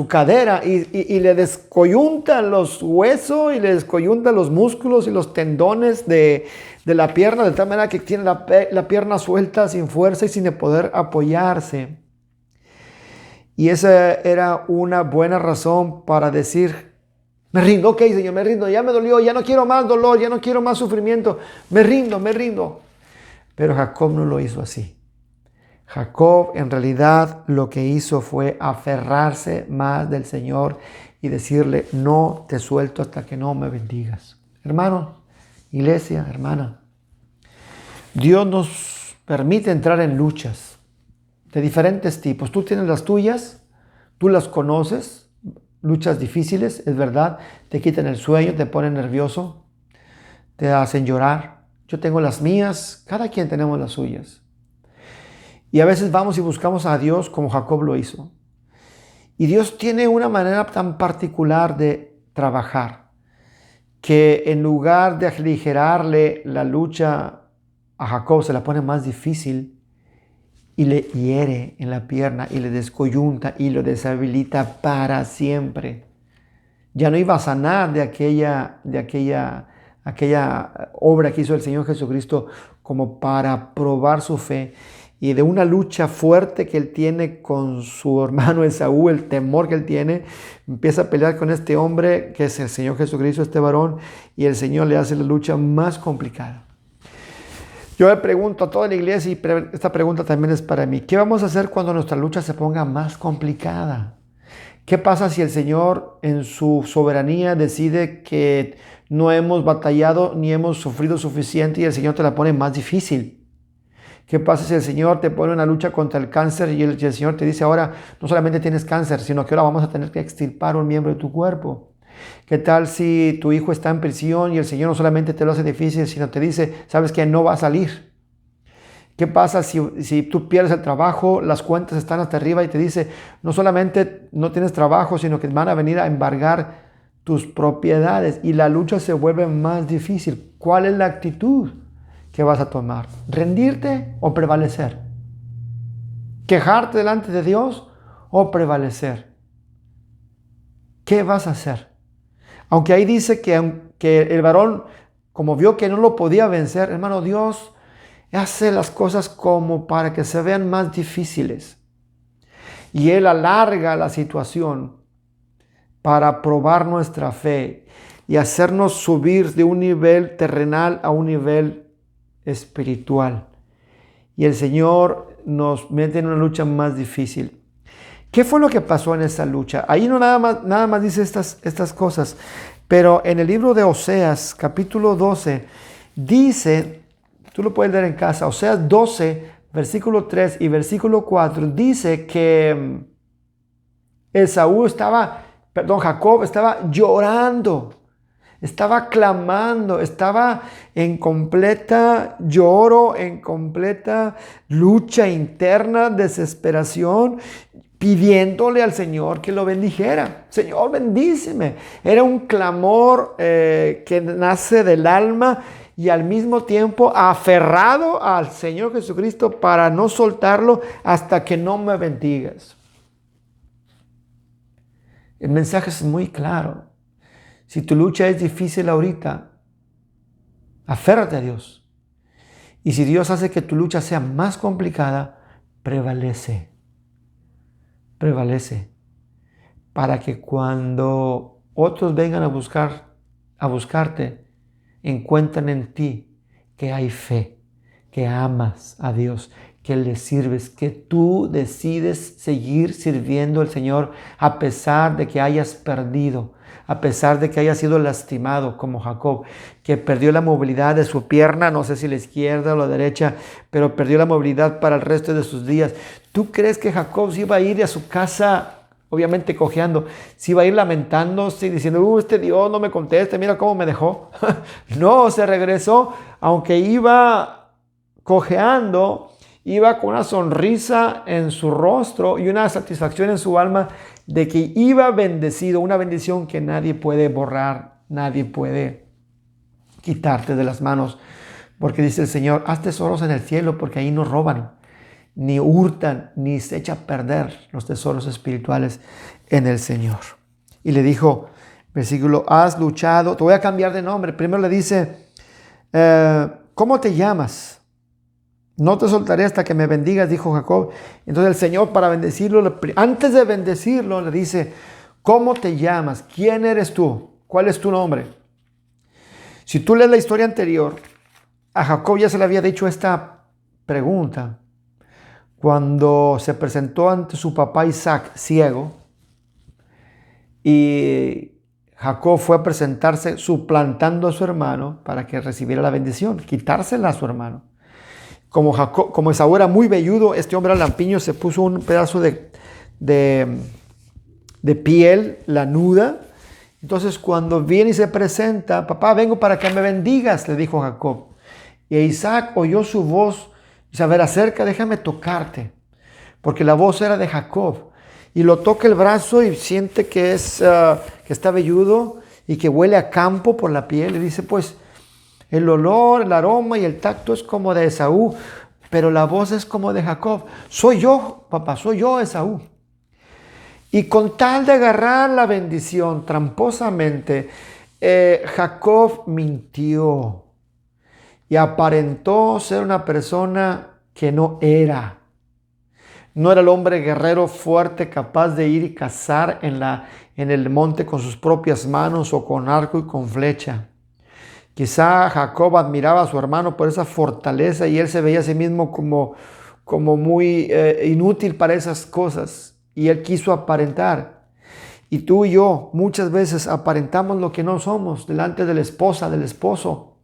cadera y le descoyunta los huesos y le descoyunta los músculos y los tendones de la pierna, de tal manera que tiene la pierna suelta, sin fuerza y sin poder apoyarse. Y esa era una buena razón para decir: me rindo, ok, Señor, me rindo, ya me dolió, ya no quiero más dolor, ya no quiero más sufrimiento, me rindo. Pero Jacob no lo hizo así. Jacob en realidad lo que hizo fue aferrarse más del Señor y decirle: no te suelto hasta que no me bendigas. Hermano, iglesia, hermana, Dios nos permite entrar en luchas de diferentes tipos. Tú tienes las tuyas, tú las conoces, luchas difíciles, es verdad, te quitan el sueño, te ponen nervioso, te hacen llorar. Yo tengo las mías, cada quien tenemos las suyas. Y a veces vamos y buscamos a Dios como Jacob lo hizo. Y Dios tiene una manera tan particular de trabajar, que en lugar de aligerarle la lucha a Jacob, se la pone más difícil y le hiere en la pierna y le descoyunta y lo deshabilita para siempre. Ya no iba a sanar de aquella obra que hizo el Señor Jesucristo como para probar su fe. Y de una lucha fuerte que él tiene con su hermano Esaú, el temor que él tiene, empieza a pelear con este hombre que es el Señor Jesucristo, este varón, y el Señor le hace la lucha más complicada. Yo le pregunto a toda la iglesia, y esta pregunta también es para mí: ¿qué vamos a hacer cuando nuestra lucha se ponga más complicada? ¿Qué pasa si el Señor en su soberanía decide que no hemos batallado ni hemos sufrido suficiente y el Señor te la pone más difícil? ¿Qué pasa si el Señor te pone una lucha contra el cáncer y el Señor te dice ahora no solamente tienes cáncer, sino que ahora vamos a tener que extirpar un miembro de tu cuerpo? ¿Qué tal si tu hijo está en prisión y el Señor no solamente te lo hace difícil, sino te dice, sabes que no va a salir? ¿Qué pasa si tú pierdes el trabajo, las cuentas están hasta arriba y te dice, no solamente no tienes trabajo, sino que van a venir a embargar tus propiedades y la lucha se vuelve más difícil? ¿Cuál es la actitud que vas a tomar? ¿Rendirte o prevalecer? ¿Quejarte delante de Dios o prevalecer? ¿Qué vas a hacer? Aunque ahí dice que el varón, como vio que no lo podía vencer, hermano, Dios hace las cosas como para que se vean más difíciles. Y Él alarga la situación para probar nuestra fe y hacernos subir de un nivel terrenal a un nivel espiritual. Y el Señor nos mete en una lucha más difícil. ¿Qué fue lo que pasó en esa lucha? Ahí no nada más dice estas cosas, pero en el libro de Oseas, capítulo 12, dice, tú lo puedes leer en casa, Oseas 12, versículo 3 y versículo 4, dice que Jacob estaba llorando, estaba clamando, estaba en completa lloro, en completa lucha interna, desesperación, pidiéndole al Señor que lo bendijera. Señor, bendíceme. Era un clamor que nace del alma y al mismo tiempo aferrado al Señor Jesucristo para no soltarlo hasta que no me bendigas. El mensaje es muy claro. Si tu lucha es difícil ahorita, aférrate a Dios. Y si Dios hace que tu lucha sea más complicada, prevalece. Prevalece. Para que cuando otros vengan a buscarte, encuentren en ti que hay fe, que amas a Dios, que le sirves, que tú decides seguir sirviendo al Señor a pesar de que hayas perdido, a pesar de que hayas sido lastimado como Jacob, que perdió la movilidad de su pierna, no sé si la izquierda o la derecha, pero perdió la movilidad para el resto de sus días. ¿Tú crees que Jacob se iba a ir a su casa, obviamente cojeando, se iba a ir lamentándose y diciendo, este Dios no me contesta, mira cómo me dejó? No, se regresó, aunque iba cojeando, iba con una sonrisa en su rostro y una satisfacción en su alma de que iba bendecido, una bendición que nadie puede borrar, nadie puede quitarte de las manos, porque dice el Señor, haz tesoros en el cielo porque ahí no roban, ni hurtan, ni se echa a perder los tesoros espirituales en el Señor. Y le dijo, versículo, has luchado, te voy a cambiar de nombre. Primero le dice, ¿cómo te llamas? No te soltaré hasta que me bendigas, dijo Jacob. Entonces el Señor, para bendecirlo, antes de bendecirlo, le dice, ¿cómo te llamas? ¿Quién eres tú? ¿Cuál es tu nombre? Si tú lees la historia anterior, a Jacob ya se le había dicho esta pregunta cuando se presentó ante su papá Isaac ciego, y Jacob fue a presentarse suplantando a su hermano para que recibiera la bendición, quitársela a su hermano. Como Esaú era muy velludo, este hombre era lampiño, se puso un pedazo de piel lanuda. Entonces cuando viene y se presenta, papá, vengo para que me bendigas, le dijo Jacob. Y Isaac oyó su voz, dice, a ver, acerca, déjame tocarte, porque la voz era de Jacob. Y lo toca el brazo y siente que está velludo y que huele a campo por la piel. Y dice, pues, el olor, el aroma y el tacto es como de Esaú, pero la voz es como de Jacob. Soy yo, papá, soy yo, Esaú. Y con tal de agarrar la bendición tramposamente, Jacob mintió y aparentó ser una persona que no era. No era el hombre guerrero fuerte capaz de ir y cazar en el monte con sus propias manos o con arco y con flecha. Quizá Jacob admiraba a su hermano por esa fortaleza y él se veía a sí mismo como muy inútil para esas cosas y él quiso aparentar. Y tú y yo muchas veces aparentamos lo que no somos delante de la esposa, del esposo.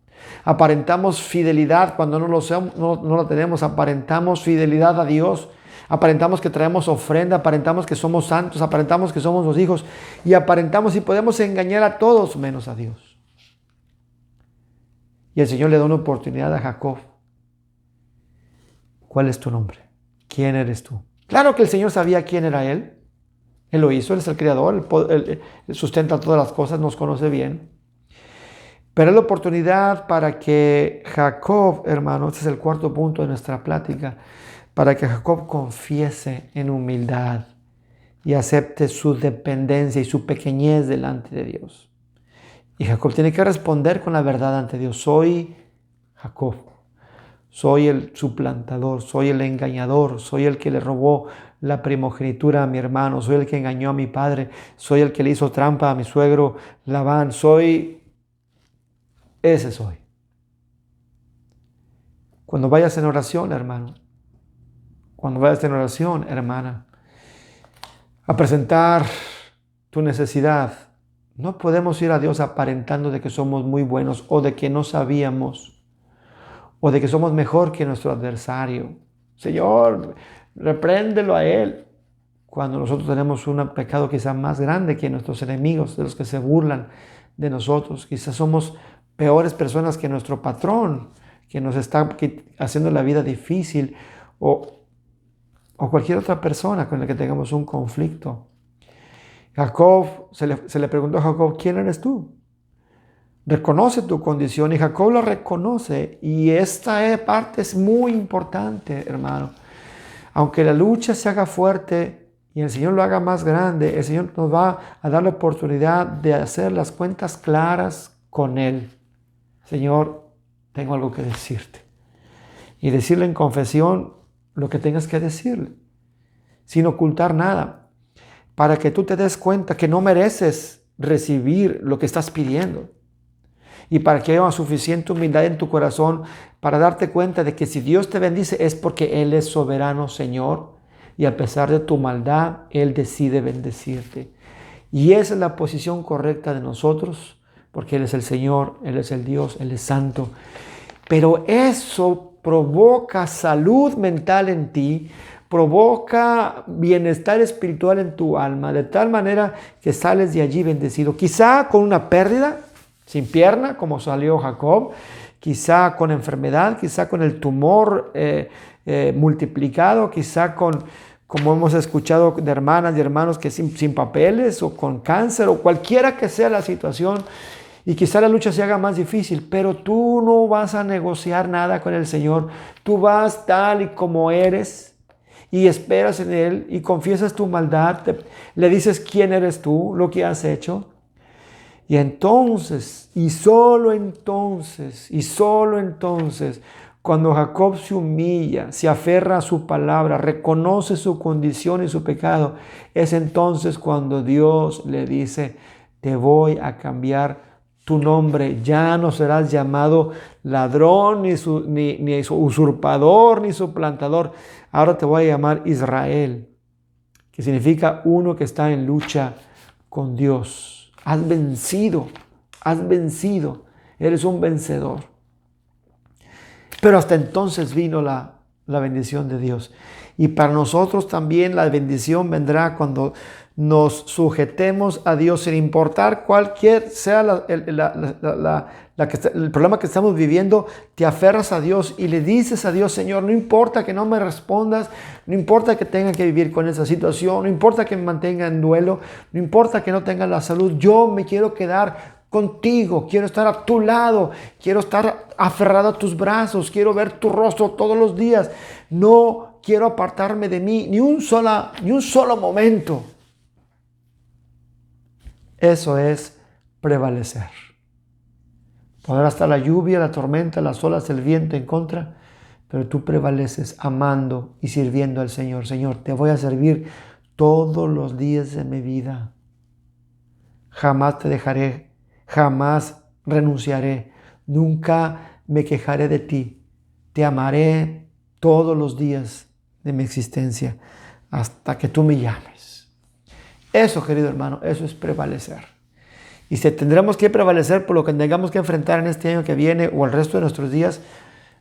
Aparentamos fidelidad cuando no la tenemos. Aparentamos fidelidad a Dios. Aparentamos que traemos ofrenda. Aparentamos que somos santos. Aparentamos que somos los hijos. Y aparentamos y podemos engañar a todos menos a Dios. Y el Señor le da una oportunidad a Jacob. ¿Cuál es tu nombre? ¿Quién eres tú? Claro que el Señor sabía quién era Él. Él lo hizo, Él es el Creador, Él sustenta todas las cosas, nos conoce bien. Pero es la oportunidad para que Jacob, hermano, este es el cuarto punto de nuestra plática, para que Jacob confiese en humildad y acepte su dependencia y su pequeñez delante de Dios. Y Jacob tiene que responder con la verdad ante Dios. Soy Jacob. Soy el suplantador, soy el engañador, soy el que le robó la primogenitura a mi hermano, soy el que engañó a mi padre, soy el que le hizo trampa a mi suegro Labán, ese soy. Cuando vayas en oración, hermano, cuando vayas en oración, hermana, a presentar tu necesidad, no podemos ir a Dios aparentando de que somos muy buenos o de que no sabíamos o de que somos mejor que nuestro adversario. Señor, repréndelo a Él. Cuando nosotros tenemos un pecado quizá más grande que nuestros enemigos, de los que se burlan de nosotros. Quizás somos peores personas que nuestro patrón, que nos está haciendo la vida difícil, o cualquier otra persona con la que tengamos un conflicto. Jacob, se le preguntó a Jacob, ¿quién eres tú? Reconoce tu condición y Jacob lo reconoce. Y esta parte es muy importante, hermano. Aunque la lucha se haga fuerte y el Señor lo haga más grande, el Señor nos va a dar la oportunidad de hacer las cuentas claras con Él. Señor, tengo algo que decirte. Y decirle en confesión lo que tengas que decirle, sin ocultar nada, para que tú te des cuenta que no mereces recibir lo que estás pidiendo. Y para que haya suficiente humildad en tu corazón para darte cuenta de que si Dios te bendice es porque Él es soberano, Señor. Y a pesar de tu maldad, Él decide bendecirte. Y esa es la posición correcta de nosotros, porque Él es el Señor, Él es el Dios, Él es santo. Pero eso provoca salud mental en ti, provoca bienestar espiritual en tu alma, de tal manera que sales de allí bendecido. Quizá con una pérdida, sin pierna, como salió Jacob, quizá con enfermedad, quizá con el tumor multiplicado, quizá como hemos escuchado de hermanas y hermanos que sin papeles, o con cáncer, o cualquiera que sea la situación, y quizá la lucha se haga más difícil, pero tú no vas a negociar nada con el Señor. Tú vas tal y como eres y esperas en Él y confiesas tu maldad, le dices quién eres tú, lo que has hecho. Y entonces, y solo entonces, cuando Jacob se humilla, se aferra a su palabra, reconoce su condición y su pecado, es entonces cuando Dios le dice, te voy a cambiar tu nombre, ya no serás llamado ladrón, ni usurpador, ni suplantador. Ahora te voy a llamar Israel, que significa uno que está en lucha con Dios. Has vencido, eres un vencedor. Pero hasta entonces vino la bendición de Dios. Y para nosotros también la bendición vendrá cuando nos sujetemos a Dios, sin importar cualquier sea el problema que estamos viviendo. Te aferras a Dios y le dices a Dios, Señor, no importa que no me respondas, no importa que tenga que vivir con esa situación, no importa que me mantenga en duelo, no importa que no tenga la salud, yo me quiero quedar contigo, quiero estar a tu lado, quiero estar aferrado a tus brazos, quiero ver tu rostro todos los días, no quiero apartarme de mí ni un solo momento. Eso es prevalecer. Podrá estar la lluvia, la tormenta, las olas, el viento en contra, pero tú prevaleces amando y sirviendo al Señor. Señor, te voy a servir todos los días de mi vida. Jamás te dejaré, jamás renunciaré, nunca me quejaré de ti. Te amaré todos los días de mi existencia hasta que tú me llames. Eso, querido hermano, eso es prevalecer. Y si tendremos que prevalecer por lo que tengamos que enfrentar en este año que viene o el resto de nuestros días,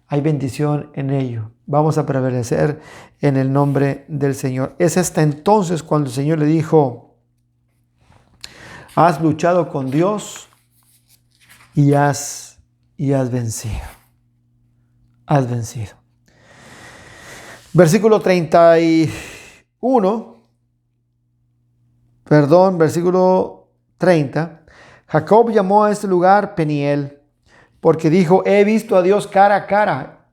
hay bendición en ello. Vamos a prevalecer en el nombre del Señor. Es hasta entonces cuando el Señor le dijo: has luchado con Dios y has vencido. Has vencido. Versículo 30. Jacob llamó a este lugar Peniel, porque dijo: he visto a Dios cara a cara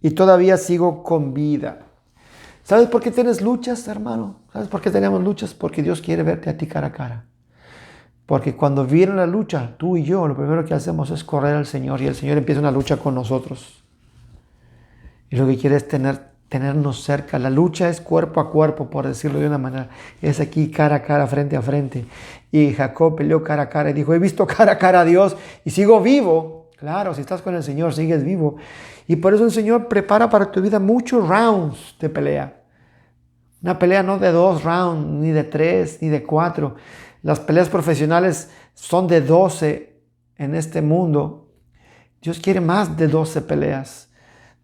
y todavía sigo con vida. ¿Sabes por qué tienes luchas, hermano? ¿Sabes por qué tenemos luchas? Porque Dios quiere verte a ti cara a cara. Porque cuando viene la lucha, tú y yo, lo primero que hacemos es correr al Señor, y el Señor empieza una lucha con nosotros. Y lo que quiere es tenernos cerca. La lucha es cuerpo a cuerpo, por decirlo de una manera. Es aquí cara a cara, frente a frente. Y Jacob peleó cara a cara y dijo: he visto cara a cara a Dios y sigo vivo. Claro, si estás con el Señor, sigues vivo. Y por eso el Señor prepara para tu vida muchos rounds de pelea. Una pelea no de 2 rounds, ni de 3, ni de 4. Las peleas profesionales son de 12 en este mundo. Dios quiere más de 12 peleas.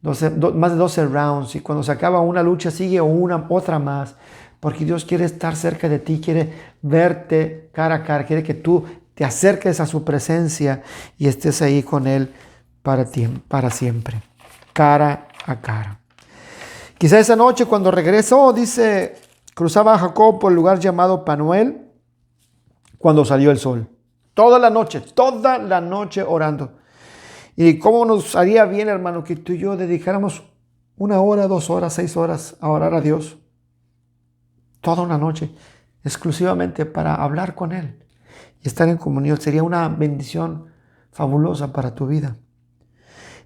Más de 12 rounds, y cuando se acaba una lucha sigue otra más, porque Dios quiere estar cerca de ti, quiere verte cara a cara, quiere que tú te acerques a su presencia y estés ahí con Él para siempre, cara a cara. Quizá esa noche cuando regresó, dice, cruzaba a Jacob por el lugar llamado Panuel cuando salió el sol. Toda la noche orando. Y cómo nos haría bien, hermano, que tú y yo dedicáramos 1 hora, 2 horas, 6 horas a orar a Dios. Toda una noche, exclusivamente para hablar con Él y estar en comunión. Sería una bendición fabulosa para tu vida.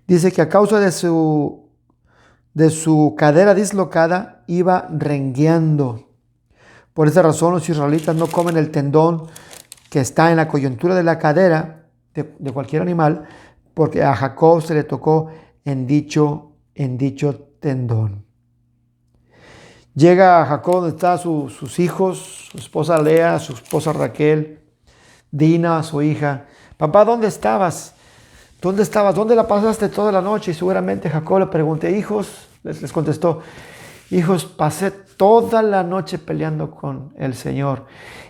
Dice que a causa de su cadera dislocada, iba rengueando. Por esa razón los israelitas no comen el tendón que está en la coyuntura de la cadera de cualquier animal, porque a Jacob se le tocó en dicho tendón. Llega a Jacob donde están sus hijos, su esposa Lea, su esposa Raquel, Dina, su hija. Papá, ¿dónde estabas? ¿Dónde estabas? ¿Dónde la pasaste toda la noche? Y seguramente Jacob le pregunté: hijos, les contestó: hijos, pasé toda la noche peleando con el Señor,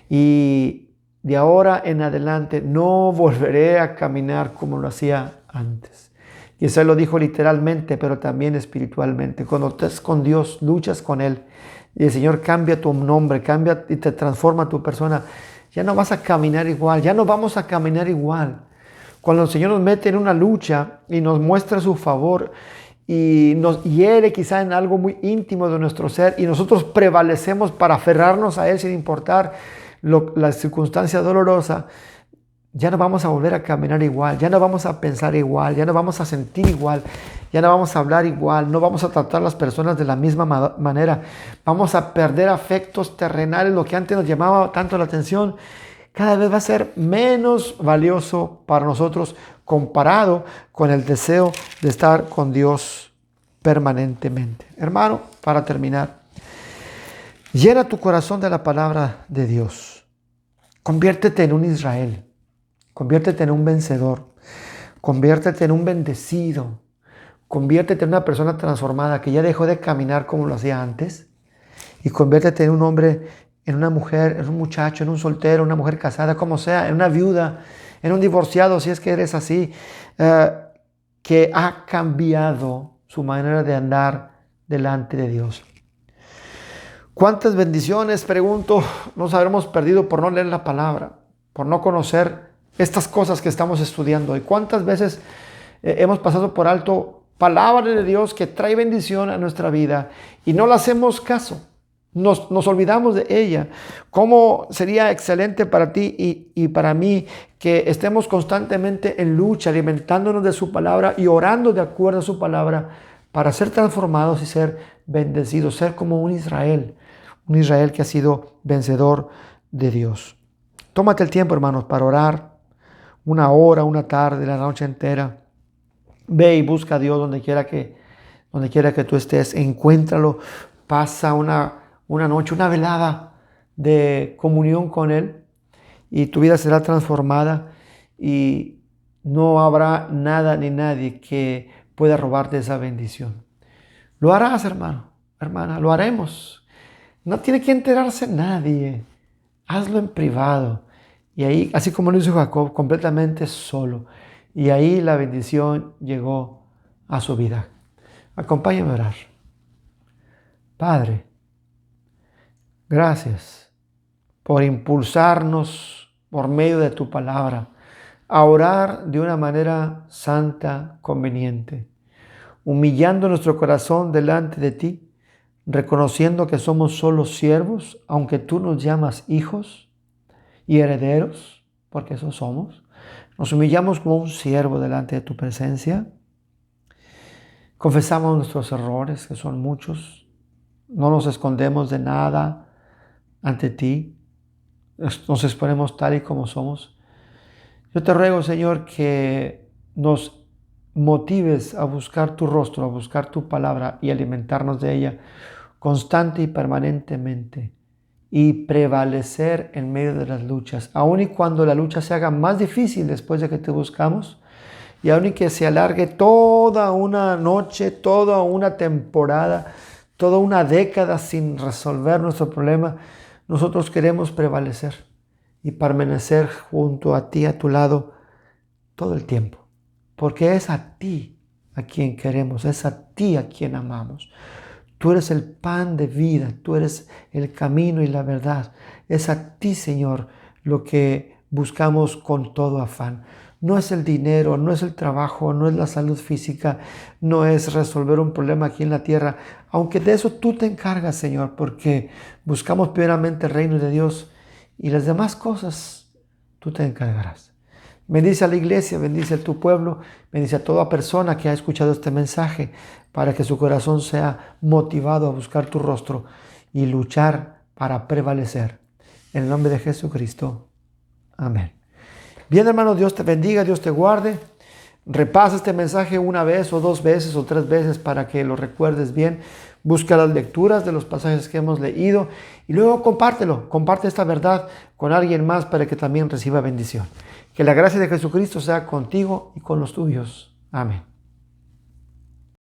y de ahora en adelante no volveré a caminar como lo hacía antes. Y eso lo dijo literalmente, pero también espiritualmente. Cuando estás con Dios, luchas con Él, y el Señor cambia tu nombre, cambia y te transforma tu persona, ya no vas a caminar igual, ya no vamos a caminar igual. Cuando el Señor nos mete en una lucha y nos muestra su favor y nos hiere quizá en algo muy íntimo de nuestro ser, y nosotros prevalecemos para aferrarnos a Él sin importar la circunstancia dolorosa, ya no vamos a volver a caminar igual, ya no vamos a pensar igual, ya no vamos a sentir igual, ya no vamos a hablar igual, no vamos a tratar a las personas de la misma manera, vamos a perder afectos terrenales. Lo que antes nos llamaba tanto la atención cada vez va a ser menos valioso para nosotros comparado con el deseo de estar con Dios permanentemente. Hermano, para terminar, llena tu corazón de la palabra de Dios. Conviértete en un Israel. Conviértete en un vencedor. Conviértete en un bendecido. Conviértete en una persona transformada que ya dejó de caminar como lo hacía antes. Y conviértete en un hombre, en una mujer, en un muchacho, en un soltero, una mujer casada, como sea, en una viuda, en un divorciado, si es que eres así, que ha cambiado su manera de andar delante de Dios. ¿Cuántas bendiciones, pregunto, nos habremos perdido por no leer la palabra, por no conocer estas cosas que estamos estudiando? ¿Y cuántas veces hemos pasado por alto palabra de Dios que trae bendición a nuestra vida y no le hacemos caso? Nos olvidamos de ella. ¿Cómo sería excelente para ti y para mí que estemos constantemente en lucha, alimentándonos de su palabra y orando de acuerdo a su palabra para ser transformados y ser bendecidos, ser como un Israel que ha sido vencedor de Dios? Tómate el tiempo, hermanos, para orar 1 hora, 1 tarde, la noche entera. Ve y busca a Dios donde quiera que tú estés. Encuéntralo. Pasa una noche, una velada de comunión con Él y tu vida será transformada y no habrá nada ni nadie que pueda robarte esa bendición. Lo harás, hermano, hermana, lo haremos. No tiene que enterarse nadie. Hazlo en privado. Y ahí, así como lo hizo Jacob, completamente solo. Y ahí la bendición llegó a su vida. Acompáñame a orar. Padre, gracias por impulsarnos por medio de tu palabra a orar de una manera santa, conveniente, humillando nuestro corazón delante de ti, reconociendo que somos solo siervos, aunque tú nos llamas hijos y herederos, porque eso somos. Nos humillamos como un siervo delante de tu presencia. Confesamos nuestros errores, que son muchos. No nos escondemos de nada ante ti. Nos exponemos tal y como somos. Yo te ruego, Señor, que nos motives a buscar tu rostro, a buscar tu palabra y alimentarnos de ella constante y permanentemente y prevalecer en medio de las luchas, aun y cuando la lucha se haga más difícil después de que te buscamos y aun y que se alargue toda una noche, toda una temporada, toda una década sin resolver nuestro problema, nosotros queremos prevalecer y permanecer junto a ti, a tu lado, todo el tiempo. Porque es a ti a quien queremos, es a ti a quien amamos. Tú eres el pan de vida, tú eres el camino y la verdad. Es a ti, Señor, lo que buscamos con todo afán. No es el dinero, no es el trabajo, no es la salud física, no es resolver un problema aquí en la tierra. Aunque de eso tú te encargas, Señor, porque buscamos primeramente el reino de Dios y las demás cosas tú te encargarás. Bendice a la iglesia, bendice a tu pueblo, bendice a toda persona que ha escuchado este mensaje para que su corazón sea motivado a buscar tu rostro y luchar para prevalecer. En el nombre de Jesucristo. Amén. Bien, hermano, Dios te bendiga, Dios te guarde. Repasa este mensaje una vez o dos veces o tres veces para que lo recuerdes bien. Busca las lecturas de los pasajes que hemos leído y luego compártelo. Comparte esta verdad con alguien más para que también reciba bendición. Que la gracia de Jesucristo sea contigo y con los tuyos. Amén.